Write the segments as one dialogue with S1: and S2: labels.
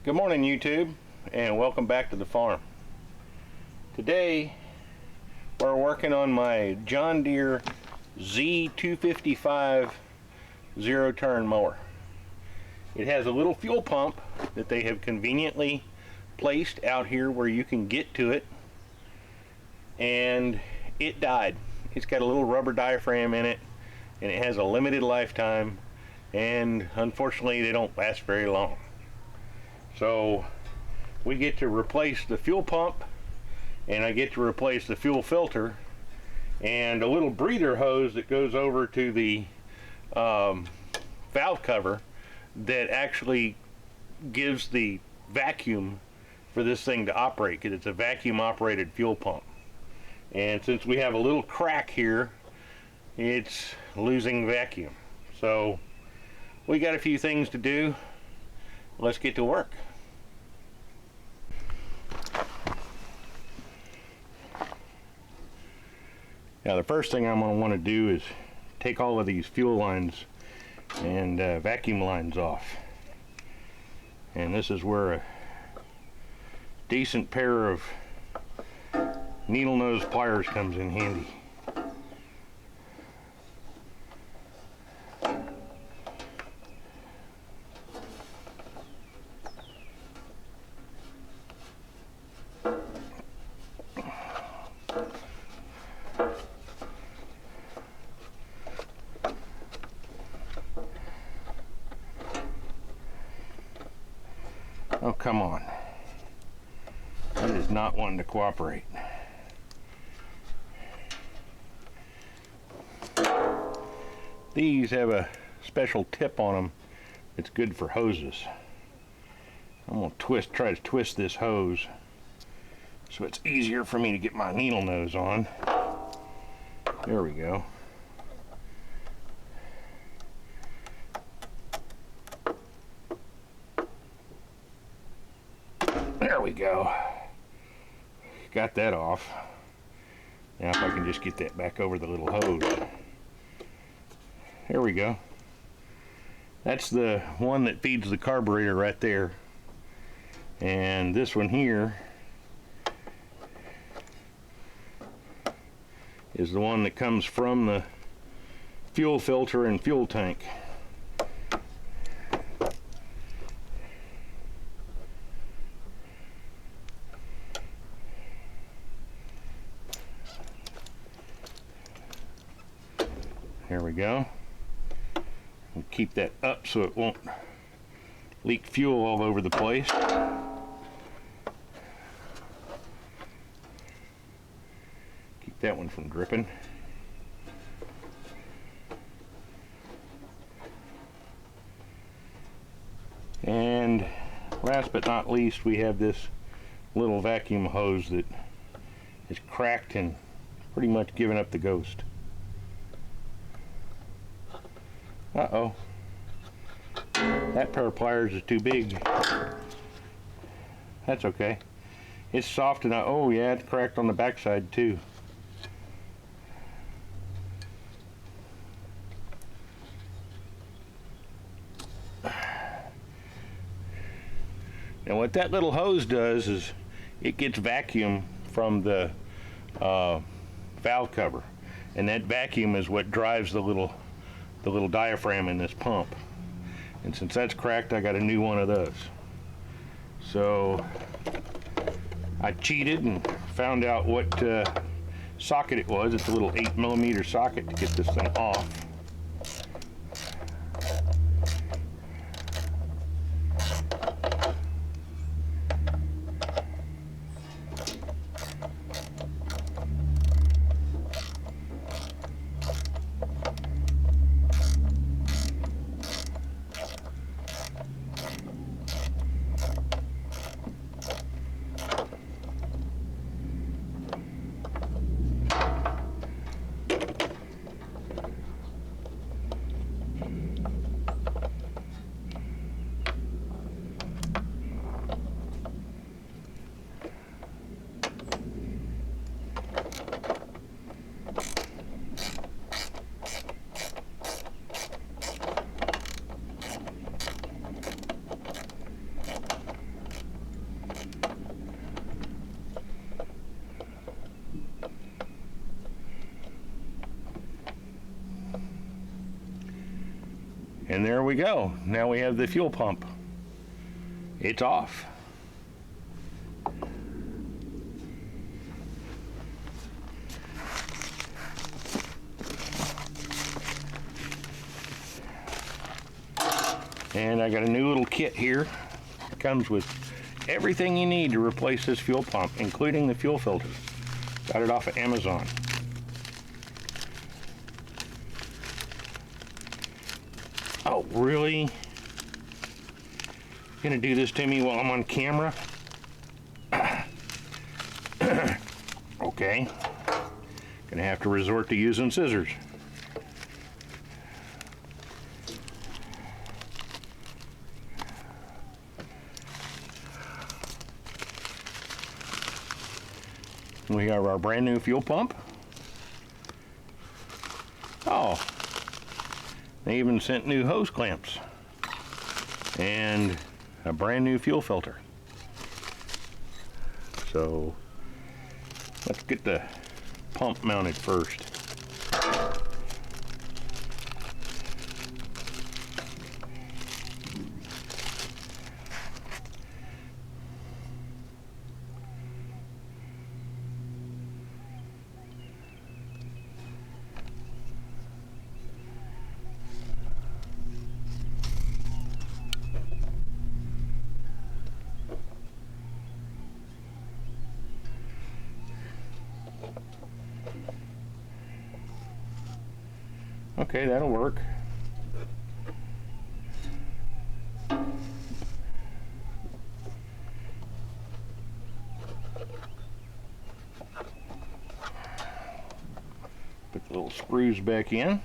S1: Good morning, YouTube, and welcome back to the farm. Today we're working on my John Deere Z255 zero-turn mower. It has a little fuel pump that they have conveniently placed out here where you can get to it, and it died. It's got a little rubber diaphragm in it, and it has a limited lifetime, and unfortunately they don't last very long. So we get to replace the fuel pump, and I get to replace the fuel filter and a little breather hose that goes over to the valve cover that actually gives the vacuum for this thing to operate, because it's a vacuum operated fuel pump. And since we have a little crack here, it's losing vacuum. So we got a few things to do. Let's get to work. Now the first thing I'm going to want to do is take all of these fuel lines and vacuum lines off. And this is where a decent pair of needle nose pliers comes in handy. Oh, come on. It is not wanting to cooperate. These have a special tip on them that's good for hoses. I'm going to try to twist this hose so it's easier for me to get my needle nose on. There we go. There we go. Got that off. Now if I can just get that back over the little hose. There we go. That's the one that feeds the carburetor right there. And this one here is the one that comes from the fuel filter and fuel tank. There we go. We'll keep that up so it won't leak fuel all over the place. Keep that one from dripping. And last but not least, we have this little vacuum hose that is cracked and pretty much given up the ghost. Uh-oh. That pair of pliers is too big. That's okay. It's soft enough. Oh yeah, it's cracked on the backside too. Now what that little hose does is it gets vacuum from the valve cover, and that vacuum is what drives the little diaphragm in this pump. And since that's cracked, I got a new one of those. So I cheated and found out what socket it was. It's a little 8mm socket to get this thing off. And there we go. Now we have the fuel pump. It's off. And I got a new little kit here. It comes with everything you need to replace this fuel pump, including the fuel filter. Got it off of Amazon. Oh, really? Gonna do this to me while I'm on camera? Okay. Gonna have to resort to using scissors. We have our brand new fuel pump. Oh, they even sent new hose clamps and a brand new fuel filter. So let's get the pump mounted first. Okay, that'll work. Put the little screws back in.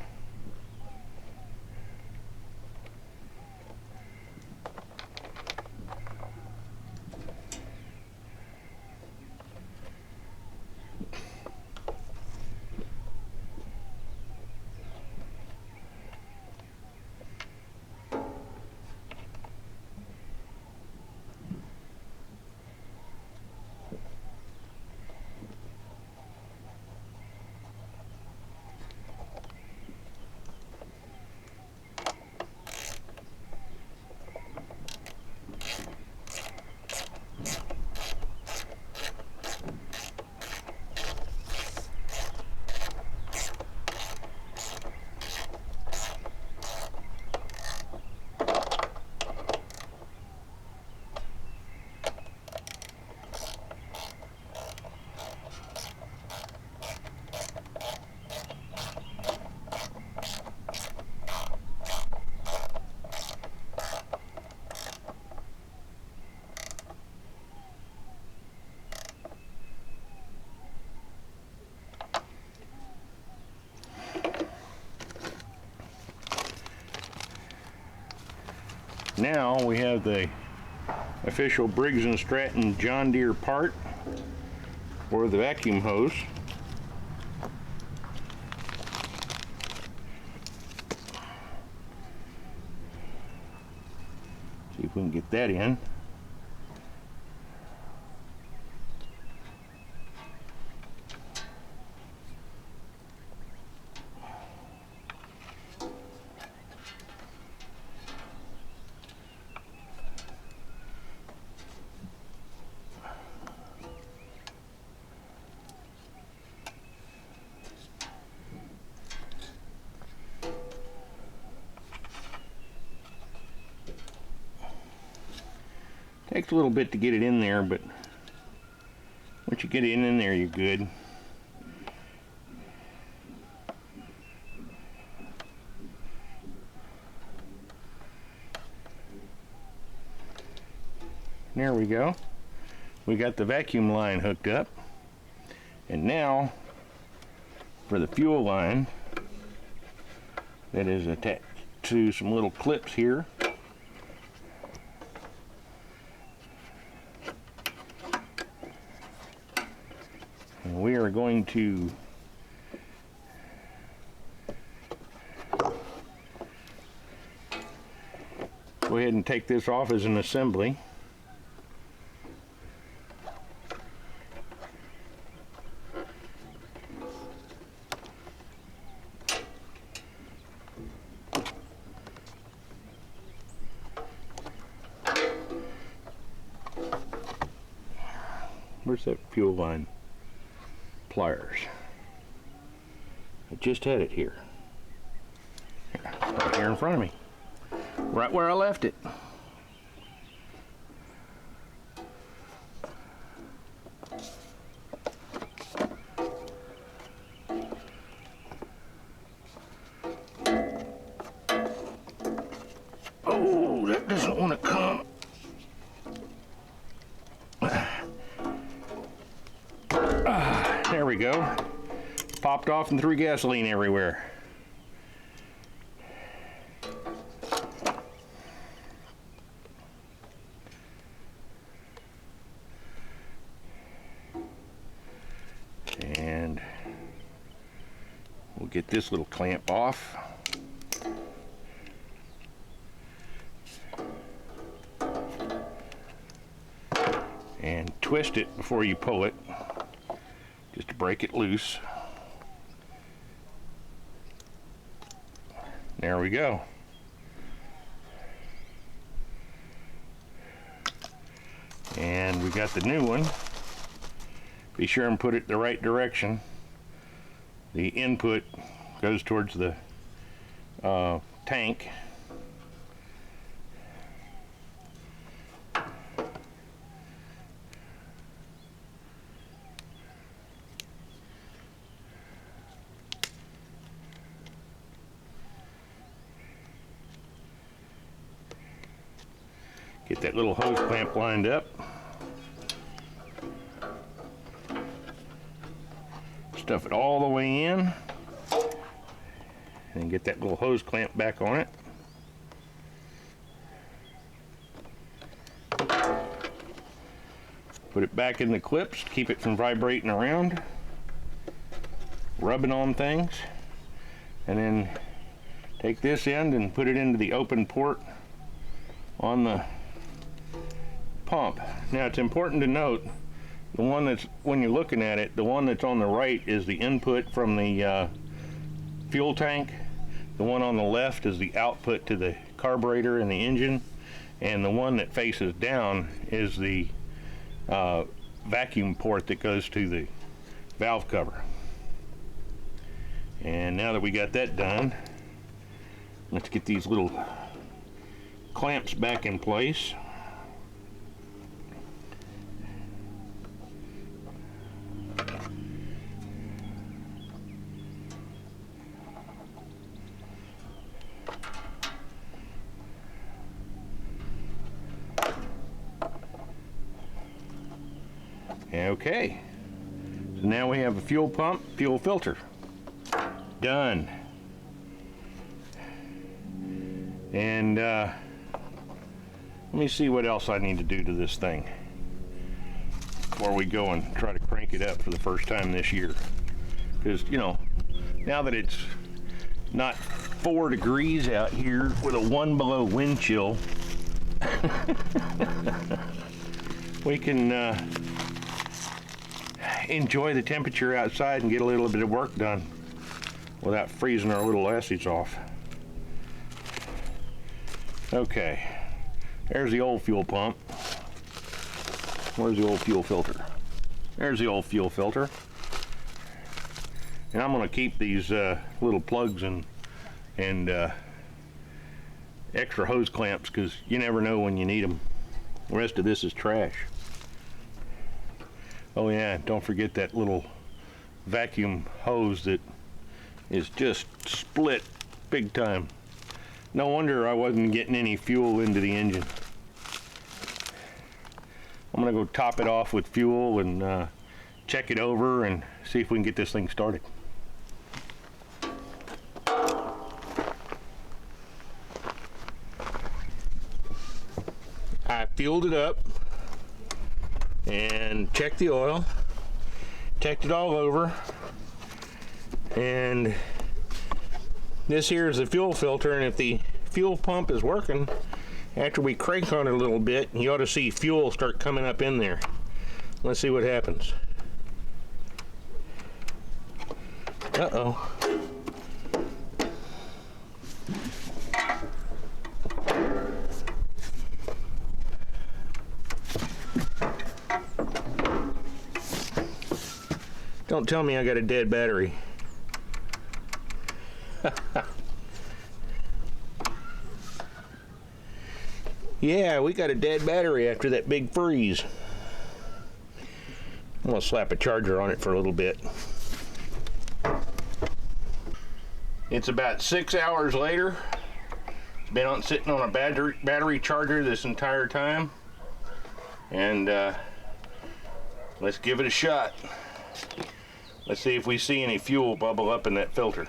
S1: Now we have the official Briggs & Stratton John Deere part for the vacuum hose. See if we can get that in. Takes a little bit to get it in there, but once you get it in there, you're good. There we go. We got the vacuum line hooked up. And now, for the fuel line, that is attached to some little clips here. And we are going to go ahead and take this off as an assembly. Where's that fuel line pliers? I just had it here. Right here in front of me. Right where I left it. Oh, that doesn't want to come. There we go. Popped off and threw gasoline everywhere. And we'll get this little clamp off. And twist it before you pull it, just to break it loose. There we go. And we got the new one. Be sure and put it the right direction. The input goes towards the tank. Get that little hose clamp lined up. Stuff it all the way in. And get that little hose clamp back on it. Put it back in the clips to keep it from vibrating around. Rubbing on things. And then take this end and put it into the open port on the pump. Now it's important to note, the one that's, when you're looking at it, the one that's on the right is the input from the fuel tank. The one on the left is the output to the carburetor and the engine, and the one that faces down is the vacuum port that goes to the valve cover. And now that we got that done, let's get these little clamps back in place. Okay, so now we have a fuel pump, fuel filter. Done. And let me see what else I need to do to this thing before we go and try to crank it up for the first time this year. Because, you know, now that it's not 4 degrees out here with a 1 below wind chill, we can enjoy the temperature outside and get a little bit of work done without freezing our little lassies off. Okay, there's the old fuel pump. Where's the old fuel filter? There's the old fuel filter. And I'm going to keep these little plugs and extra hose clamps, because you never know when you need them. The rest of this is trash. Oh yeah, don't forget that little vacuum hose that is just split big time. No wonder I wasn't getting any fuel into the engine. I'm gonna go top it off with fuel and check it over and see if we can get this thing started. I fueled it up and checked the oil, checked it all over, and this here is the fuel filter, and if the fuel pump is working, after we crank on it a little bit, you ought to see fuel start coming up in there. Let's see what happens. Uh-oh. Don't tell me I got a dead battery. Yeah, we got a dead battery after that big freeze. I'm gonna slap a charger on it for a little bit. It's about 6 hours later. It's been sitting on a battery charger this entire time. And let's give it a shot. Let's see if we see any fuel bubble up in that filter.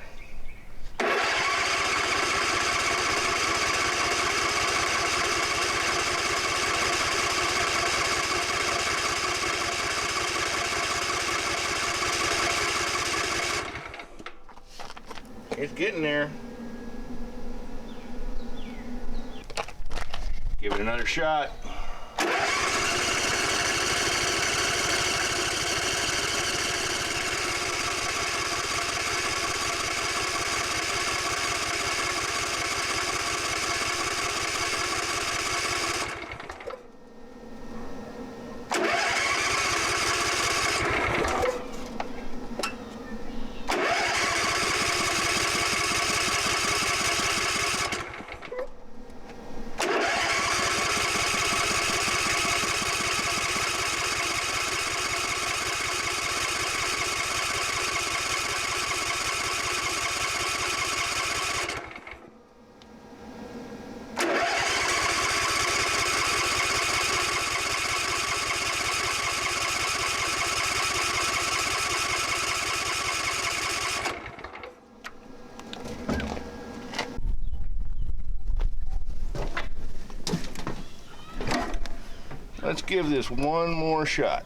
S1: It's getting there. Give it another shot. Let's give this one more shot.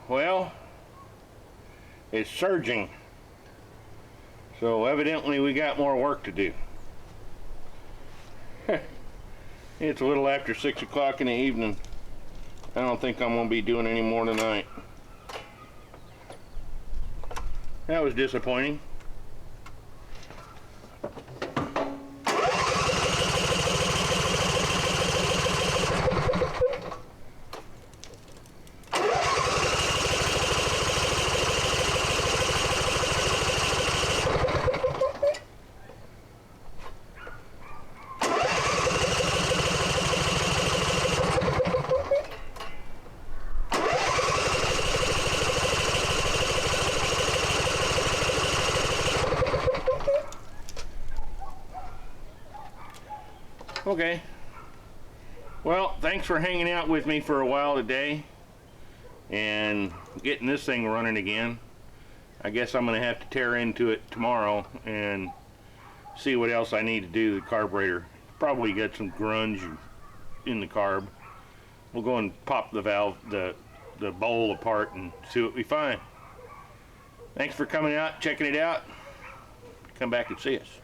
S1: Well, it's surging, so evidently we got more work to do. It's a little after 6 o'clock in the evening. I don't think I'm going to be doing any more tonight. That was disappointing. Okay. Well, thanks for hanging out with me for a while today and getting this thing running again. I guess I'm going to have to tear into it tomorrow and see what else I need to do to the carburetor. Probably got some grunge in the carb. We'll go and pop the valve, the bowl apart and see what we find. Thanks for coming out, checking it out. Come back and see us.